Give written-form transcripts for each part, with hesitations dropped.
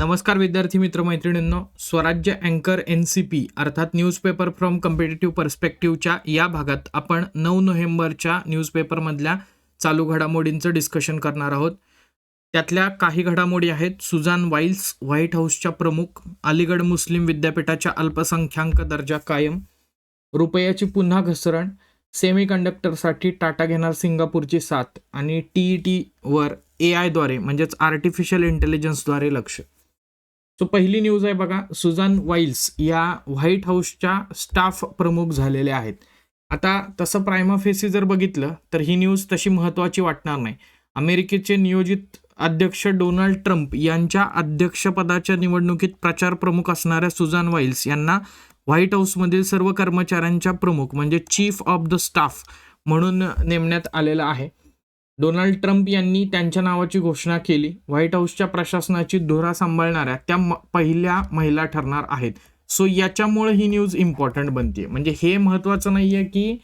नमस्कार विद्यार्थी मित्र मैत्रिणींनो, स्वराज्य अँकर NCP अर्थात न्यूजपेपर फ्रॉम कम्पिटेटिव्ह पर्स्पेक्टिव्हच्या या भागात आपण 9 नोव्हेंबरच्या न्यूजपेपरमधल्या चालू घडामोडींचं डिस्कशन करणार आहोत. त्यातल्या काही घडामोडी आहेत. सुझान वाईल्स व्हाईट हाऊसच्या प्रमुख, अलीगड मुस्लिम विद्यापीठाच्या अल्पसंख्याक दर्जा कायम, रुपयाची पुन्हा घसरण, सेमीकंडक्टरसाठी टाटा घेणार सिंगापूरची साथ आणि TETवर AI द्वारे म्हणजेच आर्टिफिशियल इंटेलिजन्सद्वारे लक्ष. सो पहिली न्यूज आहे बघा, सुझान वाईल्स या व्हाईट हाऊसच्या स्टाफ प्रमुख झालेल्या आहेत. आता तसं प्रायमा फेसी जर बघितलं तर ही न्यूज तशी महत्त्वाची वाटणार नाही. अमेरिकेचे नियोजित अध्यक्ष डोनाल्ड ट्रम्प यांच्या अध्यक्षपदाच्या निवडणुकीत प्रचार प्रमुख असणाऱ्या सुझान वाईल्स यांना व्हाईट हाऊसमधील सर्व कर्मचाऱ्यांच्या प्रमुख म्हणजे चीफ ऑफ द स्टाफ म्हणून नेमण्यात आलेलं आहे. डोनाल्ड ट्रम्प यांनी त्यांच्या नावाची घोषणा केली. व्हाईट हाऊसच्या प्रशासनाची धुरा सांभाळणाऱ्या त्या पहिल्या महिला ठरणार आहेत. सो याच्यामुळे ही न्यूज इम्पॉर्टंट बनते. म्हणजे हे महत्त्वाचं नाही आहे की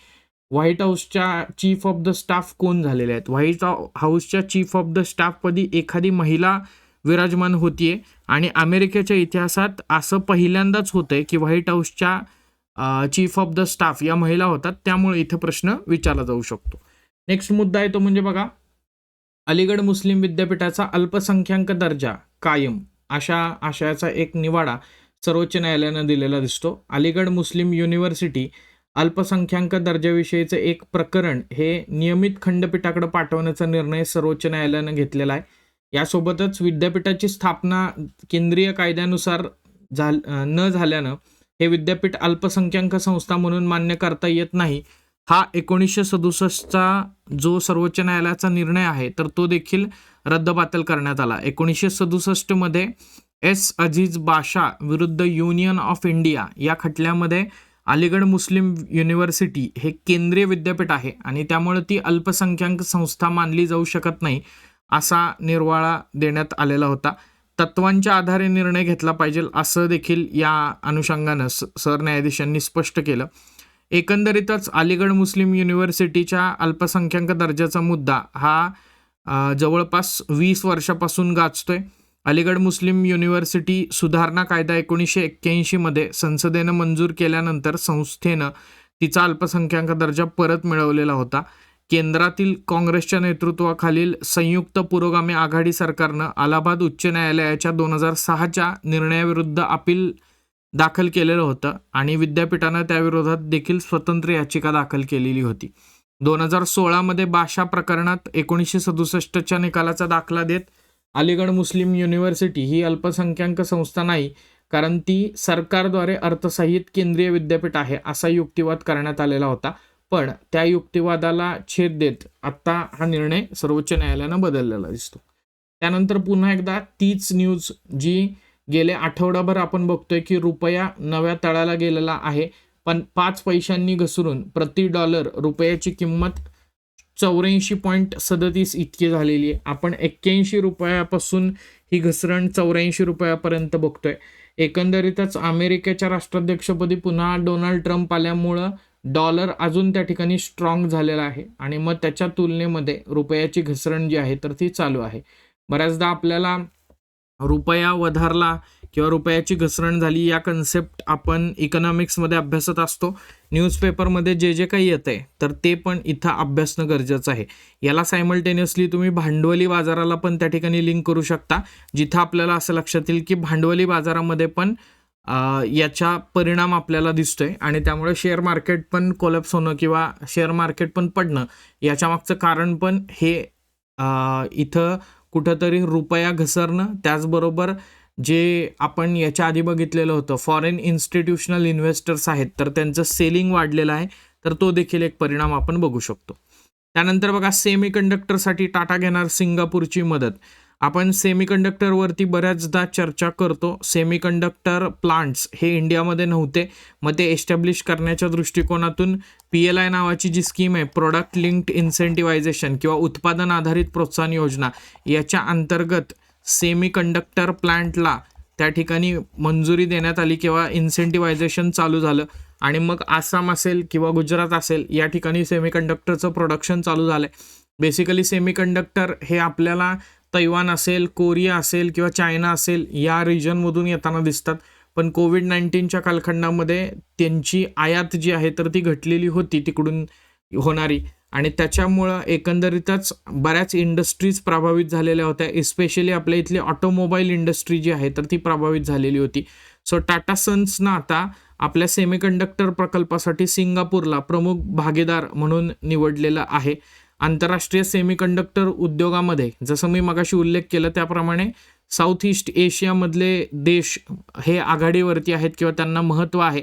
व्हाईट हाऊसच्या चीफ ऑफ द स्टाफ कोण झालेले आहेत. व्हाईट हाऊसच्या चीफ ऑफ द स्टाफपदी एखादी महिला विराजमान होतीये आणि अमेरिकेच्या इतिहासात असं पहिल्यांदाच होतंय की व्हाईट हाऊसच्या चीफ ऑफ द स्टाफ या महिला होतात. त्यामुळे इथे प्रश्न विचारला जाऊ शकतो. नेक्स्ट मुद्दा आहे तो म्हणजे बघा, अलीगड मुस्लिम विद्यापीठाचा अल्पसंख्याक दर्जा कायम अशा आशयाचा एक निवाडा सर्वोच्च न्यायालयानं दिलेला दिसतो. अलीगड मुस्लिम युनिव्हर्सिटी अल्पसंख्याक दर्जाविषयीचं एक प्रकरण हे नियमित खंडपीठाकडे पाठवण्याचा निर्णय सर्वोच्च न्यायालयानं घेतलेला आहे. यासोबतच विद्यापीठाची स्थापना केंद्रीय कायद्यानुसार न झाल्यानं हे विद्यापीठ अल्पसंख्याक संस्था म्हणून मान्य करता येत नाही. हा 1967चा जो सर्वोच्च न्यायालयाचा निर्णय आहे तर तो देखील रद्दबातल करण्यात आला. 1967 मध्ये एस अझीज बाशा विरुद्ध युनियन ऑफ इंडिया या खटल्यामध्ये अलीगड मुस्लिम युनिव्हर्सिटी हे केंद्रीय विद्यापीठ आहे आणि त्यामुळे ती अल्पसंख्याक संस्था मानली जाऊ शकत नाही असा निर्वाळा देण्यात आलेला होता. तत्वांच्या आधारे निर्णय घेतला पाहिजे असं देखील या अनुषंगानं सरन्यायाधीशांनी स्पष्ट केलं. एकंदरीतच अलीगड मुस्लिम युनिव्हर्सिटीच्या अल्पसंख्याक दर्जाचा मुद्दा हा जवळपास 20 वर्षापासून गाजतोय. अलीगड मुस्लिम युनिव्हर्सिटी सुधारणा कायदा 1981 मध्ये संसदेनं मंजूर केल्यानंतर संस्थेनं तिचा अल्पसंख्याक दर्जा परत मिळवलेला होता. केंद्रातील काँग्रेसच्या नेतृत्वाखालील संयुक्त पुरोगामी आघाडी सरकारनं अलाहाबाद उच्च न्यायालयाच्या 2006च्या निर्णयाविरुद्ध अपील दाखल केलेलं होतं आणि विद्यापीठानं त्याविरोधात देखील स्वतंत्र याचिका दाखल केलेली होती. 2016 मध्ये बाशा प्रकरणात 1967च्या निकालाचा दाखला देत अलीगड मुस्लिम युनिव्हर्सिटी ही अल्पसंख्याक संस्था नाही कारण ती सरकारद्वारे अर्थसहाय्यित केंद्रीय विद्यापीठ आहे असा युक्तिवाद करण्यात आलेला होता. पण त्या युक्तिवादाला छेद देत आता हा निर्णय सर्वोच्च न्यायालयानं बदललेला दिसतो. त्यानंतर पुन्हा एकदा तीच न्यूज जी गेले आठवडाभर आपण बघतोय की रुपया नव्या तळाला गेलेला आहे. पण 5 पैशांनी घसरून प्रति डॉलर रुपयाची किंमत 84.37 इतकी झालेली आहे. आपण 81 रुपयापासून ही घसरण 84 रुपयापर्यंत बघतोय. एकंदरीतच अमेरिकेच्या राष्ट्राध्यक्षपदी पुन्हा डोनाल्ड ट्रम्प आल्यामुळं डॉलर अजून त्या ठिकाणी स्ट्रॉंग झालेला आहे आणि मग त्याच्या तुलनेमध्ये रुपयाची घसरण जी आहे तर ती चालू आहे. बऱ्याचदा आपल्याला रुपया वधारला किंवा रुपयाची घसरण झाली या कन्सेप्ट आपण इकॉनॉमिक्समध्ये अभ्यासत असतो. न्यूजपेपरमध्ये जे काही येतं आहे तर ते पण इथं अभ्यासणं गरजेचं आहे. याला सायमल्टेनियसली तुम्ही भांडवली बाजाराला पण त्या ठिकाणी लिंक करू शकता, जिथं आपल्याला असं लक्षात येईल की भांडवली बाजारामध्ये पण याचा परिणाम आपल्याला दिसतोय आणि त्यामुळे शेअर मार्केट पण कोलॅप्स होणं किंवा शेअर मार्केट पण पडणं याच्या मागचं कारण पण हे इथं कुठंतरी रुपया घसरणं, त्याचबरोबर जे आपण याच्या आधी बघितलेलं होतं फॉरेन इन्स्टिट्यूशनल इन्व्हेस्टर्स आहेत तर त्यांचं सेलिंग वाढलेलं आहे तर तो देखील एक परिणाम आपण बघू शकतो. त्यानंतर बघा, सेमीकंडक्टरसाठी टाटा घेणार सिंगापूरची मदत. आपण सेमीकंडक्टरवरती बऱ्याचदा चर्चा करतो. सेमीकंडक्टर प्लांट्स हे इंडियामध्ये नव्हते, मग ते एस्टॅब्लिश करण्याच्या दृष्टिकोनातून PLI नावाची जी स्कीम आहे, प्रोडक्ट लिंक्ड इन्सेंटिव्हायझेशन किंवा उत्पादन आधारित प्रोत्साहन योजना, याच्या अंतर्गत सेमीकंडक्टर प्लांटला त्या ठिकाणी मंजुरी देण्यात आली किंवा इन्सेंटिव्हायझेशन चालू झालं आणि मग आसाम असेल किंवा गुजरात असेल या ठिकाणी सेमीकंडक्टरचं प्रोडक्शन चालू झालंय. बेसिकली सेमीकंडक्टर हे आपल्याला तैवान असेल, कोरिया असेल किंवा चायना असेल या रिजनमधून येताना दिसतात. पण कोविड-19च्या कालखंडामध्ये त्यांची आयात जी आहे तर ती घटलेली होती तिकडून होणारी आणि त्याच्यामुळं एकंदरीतच बऱ्याच इंडस्ट्रीज प्रभावित झालेल्या होत्या. एस्पेशली आपल्या इथली ऑटोमोबाईल इंडस्ट्री जी आहे तर ती प्रभावित झालेली होती. सो टाटा सन्सनं आता आपल्या सेमीकंडक्टर प्रकल्पासाठी सिंगापूरला प्रमुख भागीदार म्हणून निवडलेलं आहे. आंतरराष्ट्रीय सेमीकंडक्टर उद्योगामध्ये जसं मी मगाशी उल्लेख केला त्याप्रमाणे साऊथ ईस्ट एशियामधले देश हे आघाडीवरती आहेत किंवा त्यांना महत्त्व आहे.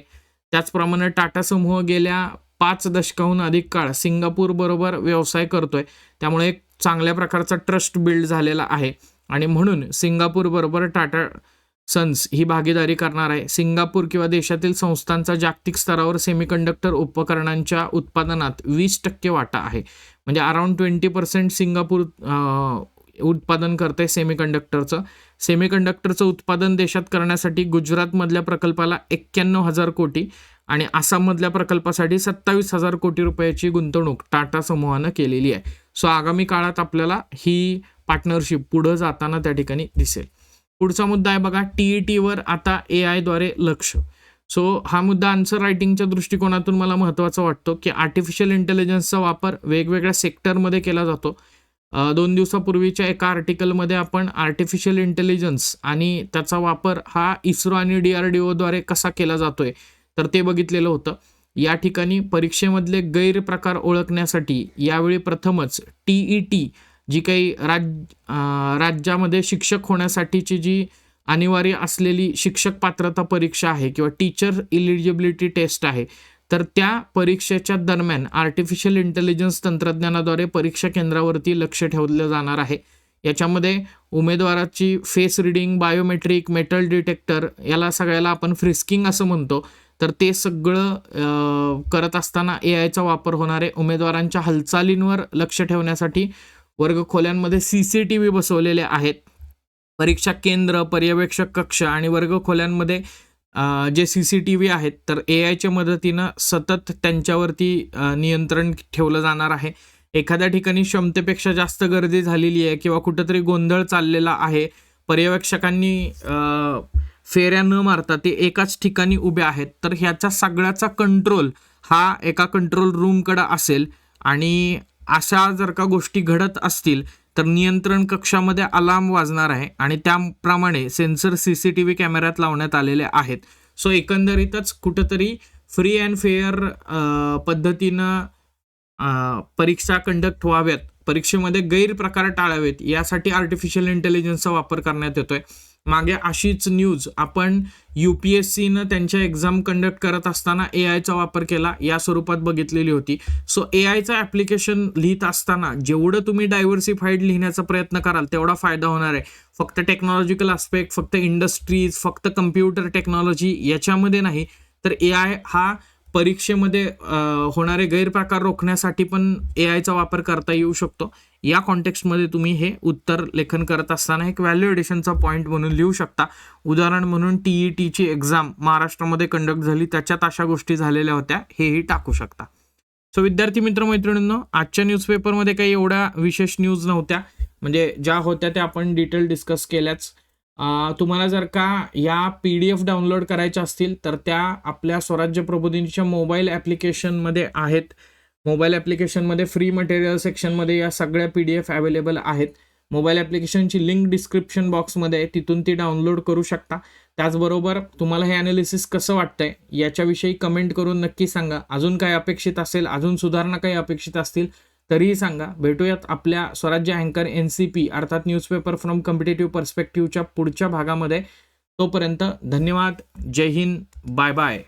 त्याचप्रमाणे टाटा समूह गेल्या 5 दशकाहून अधिक काळ सिंगापूर बरोबर व्यवसाय करतोय. त्यामुळे एक चांगल्या प्रकारचा ट्रस्ट बिल्ड झालेला आहे आणि म्हणून सिंगापूर बरोबर टाटा सन्स ही भागीदारी करणार आहे. सिंगापूर किंवा देशातील संस्थांचा जागतिक स्तरावर सेमीकंडक्टर उपकरणांच्या उत्पादनात 20% वाटा आहे. म्हणजे अराउंड 20% सिंगापूर उत्पादन करते सेमीकंडक्टरचं. सेमीकंडक्टरचं उत्पादन देशात करण्यासाठी गुजरातमधल्या प्रकल्पाला 91,000 कोटी आणि आसाममधल्या प्रकल्पासाठी 27,000 कोटी रुपयाची गुंतवणूक टाटा समूहानं केलेली आहे. सो आगामी काळात आपल्याला ही पार्टनरशिप पुढं जाताना त्या ठिकाणी दिसेल. पुढचा मुद्दा आहे बघा, TETवर आता AI द्वारे लक्ष. सो हा मुद्दा आन्सर रायटिंगच्या दृष्टिकोनातून मला महत्त्वाचा वाटतो की आर्टिफिशियल इंटेलिजन्सचा वापर वेगवेगळ्या सेक्टरमध्ये केला जातो. 2 दिवसापूर्वीच्या एका आर्टिकलमध्ये आपण आर्टिफिशियल इंटेलिजन्स आणि त्याचा वापर हा इस्रो आणि DRDOद्वारे कसा केला जातोय तर ते बघितलेलं होतं. या ठिकाणी परीक्षेमधले गैरप्रकार ओळखण्यासाठी यावेळी प्रथमच TET जी काही राज्यामध्ये शिक्षक होण्यासाठीची जी अनिवार्य असलेली शिक्षक पात्रता परीक्षा आहे किंवा टीचर इलिजिबिलिटी टेस्ट आहे तर त्या परीक्षेच्या दरम्यान आर्टिफिशियल इंटेलिजन्स तंत्रज्ञानाद्वारे परीक्षा केंद्रावरती लक्ष ठेवलं जाणार आहे. याच्यामध्ये उमेदवाराची face reading, biometric, metal detector याला सगळ्याला आपण फ्रिस्किंग असं म्हणतो तर ते सगळं करत असताना AIचा वापर होणार आहे. उमेदवारांच्या हालचालींवर लक्ष ठेवण्यासाठी वर्गखोल्यांमध्ये CCTV बसवलेले आहेत. परीक्षा केंद्र, पर्यवेक्षक कक्ष आणि वर्गखोल्यांमध्ये जे CCTV आहेत तर AIच्या मदतीनं सतत त्यांच्यावरती नियंत्रण ठेवलं जाणार आहे. एखाद्या ठिकाणी क्षमतेपेक्षा जास्त गर्दी झालेली आहे किंवा कुठंतरी गोंधळ चाललेला आहे, पर्यवेक्षकांनी फेऱ्या न मारता ते एकाच ठिकाणी उभे आहेत तर ह्याचा सगळ्याचा कंट्रोल हा एका कंट्रोल रूमकडे असेल आणि अशा जर का गोष्टी घडत असतील तर नियंत्रण कक्षामध्ये अलार्म वाजणार आहे आणि त्याप्रमाणे सेन्सर CCTV कॅमेऱ्यात लावण्यात आलेले आहेत. सो एकंदरीतच कुठंतरी फ्री अँड फेअर पद्धतीनं परीक्षा कंडक्ट व्हाव्यात, परीक्षेमध्ये गैरप्रकार टाळावेत यासाठी आर्टिफिशियल इंटेलिजन्सचा वापर करण्यात येतोय. मागे अशीच न्यूज आपण UPSCनं त्यांच्या एक्झाम कंडक्ट करत असताना AIचा वापर केला या स्वरूपात बघितलेली होती. सो AIचं ॲप्लिकेशन लिहित असताना जेवढं तुम्ही डायव्हर्सिफाईड लिहिण्याचा प्रयत्न कराल तेवढा फायदा होणार आहे. फक्त टेक्नॉलॉजिकल आस्पेक्ट, फक्त इंडस्ट्रीज, फक्त कम्प्युटर टेक्नॉलॉजी याच्यामध्ये नाही तर AI हा परीक्षेमध्ये होणारे गैरप्रकार रोखण्यासाठी पण AIचा वापर करता येऊ शकतो. या कॉन्टेक्स्टमध्ये तुम्ही हे उत्तर लेखन करत असताना एक व्हॅल्यू एडिशनचा पॉईंट म्हणून लिहू शकता. उदाहरण म्हणून TETची एक्झाम महाराष्ट्रामध्ये कंडक्ट झाली, त्याच्यात अशा गोष्टी झालेल्या होत्या, हेही टाकू शकता. सो विद्यार्थी मित्रमैत्रिणींनो, आजच्या न्यूजपेपरमध्ये काही एवढ्या विशेष न्यूज नव्हत्या, म्हणजे ज्या होत्या त्या आपण डिटेल डिस्कस केल्याच. तुम्हाला जर का या PDF डाउनलोड करायच्या असतील तर त्या आपल्या स्वराज्य प्रबोधिनीच्या मोबाईल ॲप्लिकेशनमध्ये आहेत. मोबाईल ॲप्लिकेशनमध्ये फ्री मटेरियल सेक्शनमध्ये या सगळ्या PDF अवेलेबल आहेत. मोबाईल ॲप्लिकेशनची लिंक डिस्क्रिप्शन बॉक्समध्ये आहे, तिथून ती डाउनलोड करू शकता. त्याचबरोबर तुम्हाला हे ॲनालिसिस कसं वाटतंय याच्याविषयी कमेंट करून नक्की सांगा. अजून काय अपेक्षित असेल, अजून सुधारणा काही अपेक्षित असतील तरीही सांगा. भेटूयात आपल्या स्वराज्य अँकर NCP अर्थात न्यूजपेपर फ्रॉम कॉम्पिटेटिव्ह पर्स्पेक्टिव्हच्या पुढच्या भागामध्ये. तोपर्यंत धन्यवाद. जय हिंद. Bye bye.